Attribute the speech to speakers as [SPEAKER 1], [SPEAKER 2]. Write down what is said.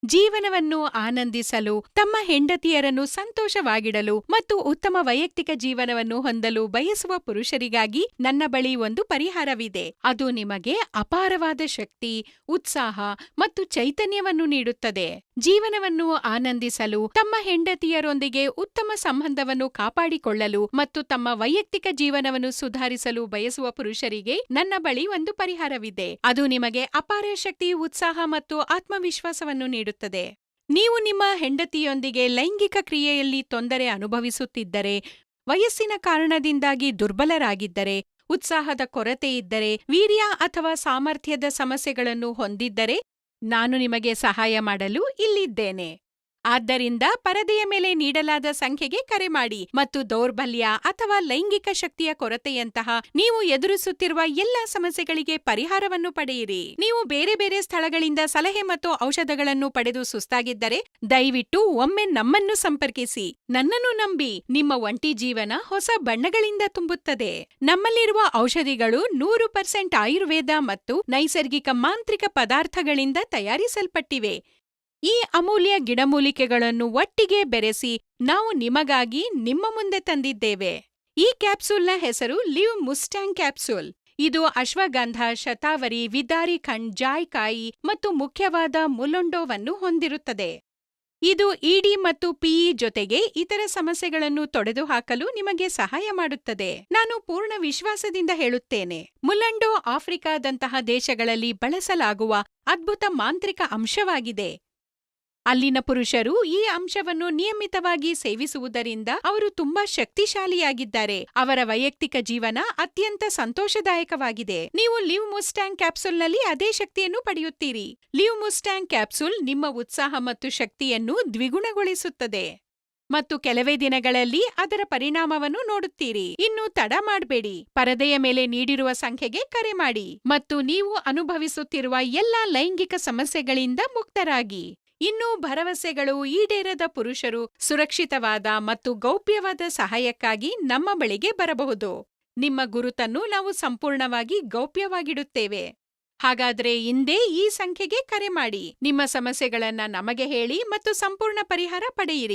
[SPEAKER 1] ಜೀವನವನ್ನು ಆನಂದಿಸಲು, ತಮ್ಮ ಹೆಂಡತಿಯರನ್ನು ಸಂತೋಷವಾಗಿಡಲು ಮತ್ತು ಉತ್ತಮ ವೈಯಕ್ತಿಕ ಜೀವನವನ್ನು ಹೊಂದಲು ಬಯಸುವ ಪುರುಷರಿಗಾಗಿ ನನ್ನ ಬಳಿ ಒಂದು ಪರಿಹಾರವಿದೆ. ಅದು ನಿಮಗೆ ಅಪಾರವಾದ ಶಕ್ತಿ, ಉತ್ಸಾಹ ಮತ್ತು ಚೈತನ್ಯವನ್ನು ನೀಡುತ್ತದೆ. ಜೀವನವನ್ನು ಆನಂದಿಸಲು, ತಮ್ಮ ಹೆಂಡತಿಯರೊಂದಿಗೆ ಉತ್ತಮ ಸಂಬಂಧವನ್ನು ಕಾಪಾಡಿಕೊಳ್ಳಲು ಮತ್ತು ತಮ್ಮ ವೈಯಕ್ತಿಕ ಜೀವನವನ್ನು ಸುಧಾರಿಸಲು ಬಯಸುವ ಪುರುಷರಿಗೆ ನನ್ನ ಬಳಿ ಒಂದು ಪರಿಹಾರವಿದೆ. ಅದು ನಿಮಗೆ ಅಪಾರ ಶಕ್ತಿ, ಉತ್ಸಾಹ ಮತ್ತು ಆತ್ಮವಿಶ್ವಾಸವನ್ನು ನೀಡುತ್ತದೆ. ನೀವು ನಿಮ್ಮ ಹೆಂಡತಿಯೊಂದಿಗೆ ಲೈಂಗಿಕ ಕ್ರಿಯೆಯಲ್ಲಿ ತೊಂದರೆ ಅನುಭವಿಸುತ್ತಿದ್ದರೆ, ವಯಸ್ಸಿನ ಕಾರಣದಿಂದಾಗಿ ದುರ್ಬಲರಾಗಿದ್ದರೆ, ಉತ್ಸಾಹದ ಕೊರತೆಯಿದ್ದರೆ, ವೀರ್ಯ ಅಥವಾ ಸಾಮರ್ಥ್ಯದ ಸಮಸ್ಯೆಗಳನ್ನು ಹೊಂದಿದ್ದರೆ, ನಾನು ನಿಮಗೆ ಸಹಾಯ ಮಾಡಲು ಇಲ್ಲಿದ್ದೇನೆ. ಆದ್ದರಿಂದ ಪರದೆಯ ಮೇಲೆ ನೀಡಲಾದ ಸಂಖ್ಯೆಗೆ ಕರೆ ಮಾಡಿ ಮತ್ತು ದೌರ್ಬಲ್ಯ ಅಥವಾ ಲೈಂಗಿಕ ಶಕ್ತಿಯ ಕೊರತೆಯಂತಹ ನೀವು ಎದುರಿಸುತ್ತಿರುವ ಎಲ್ಲಾ ಸಮಸ್ಯೆಗಳಿಗೆ ಪರಿಹಾರವನ್ನು ಪಡೆಯಿರಿ. ನೀವು ಬೇರೆ ಬೇರೆ ಸ್ಥಳಗಳಿಂದ ಸಲಹೆ ಮತ್ತು ಔಷಧಗಳನ್ನು ಪಡೆದು ಸುಸ್ತಾಗಿದ್ದರೆ, ದಯವಿಟ್ಟು ಒಮ್ಮೆ ನಮ್ಮನ್ನು ಸಂಪರ್ಕಿಸಿ. ನನ್ನನ್ನು ನಂಬಿ, ನಿಮ್ಮ ಒಂಟಿ ಜೀವನ ಹೊಸ ಬಣ್ಣಗಳಿಂದ ತುಂಬುತ್ತದೆ. ನಮ್ಮಲ್ಲಿರುವ ಔಷಧಿಗಳು 100% ಆಯುರ್ವೇದ ಮತ್ತು ನೈಸರ್ಗಿಕ ಮಾಂತ್ರಿಕ ಪದಾರ್ಥಗಳಿಂದ ತಯಾರಿಸಲ್ಪಟ್ಟಿವೆ. ಈ ಅಮೂಲ್ಯ ಗಿಡಮೂಲಿಕೆಗಳನ್ನು ಒಟ್ಟಿಗೆ ಬೆರೆಸಿ ನಾವು ನಿಮಗಾಗಿ ನಿಮ್ಮ ಮುಂದೆ ತಂದಿದ್ದೇವೆ. ಈ ಕ್ಯಾಪ್ಸೂಲ್ನ ಹೆಸರು ಲಿವ್ ಮುಸ್ಟ್ಯಾಂಗ್ ಕ್ಯಾಪ್ಸೂಲ್. ಇದು ಅಶ್ವಗಂಧ, ಶತಾವರಿ, ವಿದಾರಿ ಖಂಡ್, ಜಾಯ್ಕಾಯಿ ಮತ್ತು ಮುಖ್ಯವಾದ ಮುಲೊಂಡೋವನ್ನು ಹೊಂದಿರುತ್ತದೆ. ಇದು ಇಡಿ ಮತ್ತು ಪಿಇ ಜೊತೆಗೆ ಇತರ ಸಮಸ್ಯೆಗಳನ್ನು ತೊಡೆದುಹಾಕಲು ನಿಮಗೆ ಸಹಾಯ ಮಾಡುತ್ತದೆ. ನಾನು ಪೂರ್ಣ ವಿಶ್ವಾಸದಿಂದ ಹೇಳುತ್ತೇನೆ, ಮುಲೊಂಡೋ ಆಫ್ರಿಕಾದಂತಹ ದೇಶಗಳಲ್ಲಿ ಬಳಸಲಾಗುವ ಅದ್ಭುತ ಮಾಂತ್ರಿಕ ಅಂಶವಾಗಿದೆ. ಅಲ್ಲಿನ ಪುರುಷರು ಈ ಅಂಶವನ್ನು ನಿಯಮಿತವಾಗಿ ಸೇವಿಸುವುದರಿಂದ ಅವರು ತುಂಬಾ ಶಕ್ತಿಶಾಲಿಯಾಗಿದ್ದಾರೆ. ಅವರ ವೈಯಕ್ತಿಕ ಜೀವನ ಅತ್ಯಂತ ಸಂತೋಷದಾಯಕವಾಗಿದೆ. ನೀವು ಲಿವ್ ಮುಸ್ಟ್ಯಾಂಗ್ ಕ್ಯಾಪ್ಸೂಲ್ನಲ್ಲಿ ಅದೇ ಶಕ್ತಿಯನ್ನು ಪಡೆಯುತ್ತೀರಿ. ಲಿವ್ ಮುಸ್ಟ್ಯಾಂಗ್ ಕ್ಯಾಪ್ಸೂಲ್ ನಿಮ್ಮ ಉತ್ಸಾಹ ಮತ್ತು ಶಕ್ತಿಯನ್ನು ದ್ವಿಗುಣಗೊಳಿಸುತ್ತದೆ ಮತ್ತು ಕೆಲವೇ ದಿನಗಳಲ್ಲಿ ಅದರ ಪರಿಣಾಮವನ್ನು ನೋಡುತ್ತೀರಿ. ಇನ್ನು ತಡ ಮಾಡಬೇಡಿ, ಪರದೆಯ ಮೇಲೆ ನೀಡಿರುವ ಸಂಖ್ಯೆಗೆ ಕರೆ ಮಾಡಿ ಮತ್ತು ನೀವು ಅನುಭವಿಸುತ್ತಿರುವ ಎಲ್ಲಾ ಲೈಂಗಿಕ ಸಮಸ್ಯೆಗಳಿಂದ ಮುಕ್ತರಾಗಿ. ಇನ್ನೂ ಭರವಸೆಗಳು ಈಡೇರದ ಪುರುಷರು ಸುರಕ್ಷಿತವಾದ ಮತ್ತು ಗೌಪ್ಯವಾದ ಸಹಾಯಕ್ಕಾಗಿ ನಮ್ಮ ಬಳಿಗೆ ಬರಬಹುದು. ನಿಮ್ಮ ಗುರುತನ್ನು ನಾವು ಸಂಪೂರ್ಣವಾಗಿ ಗೌಪ್ಯವಾಗಿಡುತ್ತೇವೆ. ಹಾಗಾದ್ರೆ ಇಂದೇ ಈ ಸಂಖ್ಯೆಗೆ ಕರೆ ಮಾಡಿ, ನಿಮ್ಮ ಸಮಸ್ಯೆಗಳನ್ನ ನಮಗೆ ಹೇಳಿ ಮತ್ತು ಸಂಪೂರ್ಣ ಪರಿಹಾರ ಪಡೆಯಿರಿ.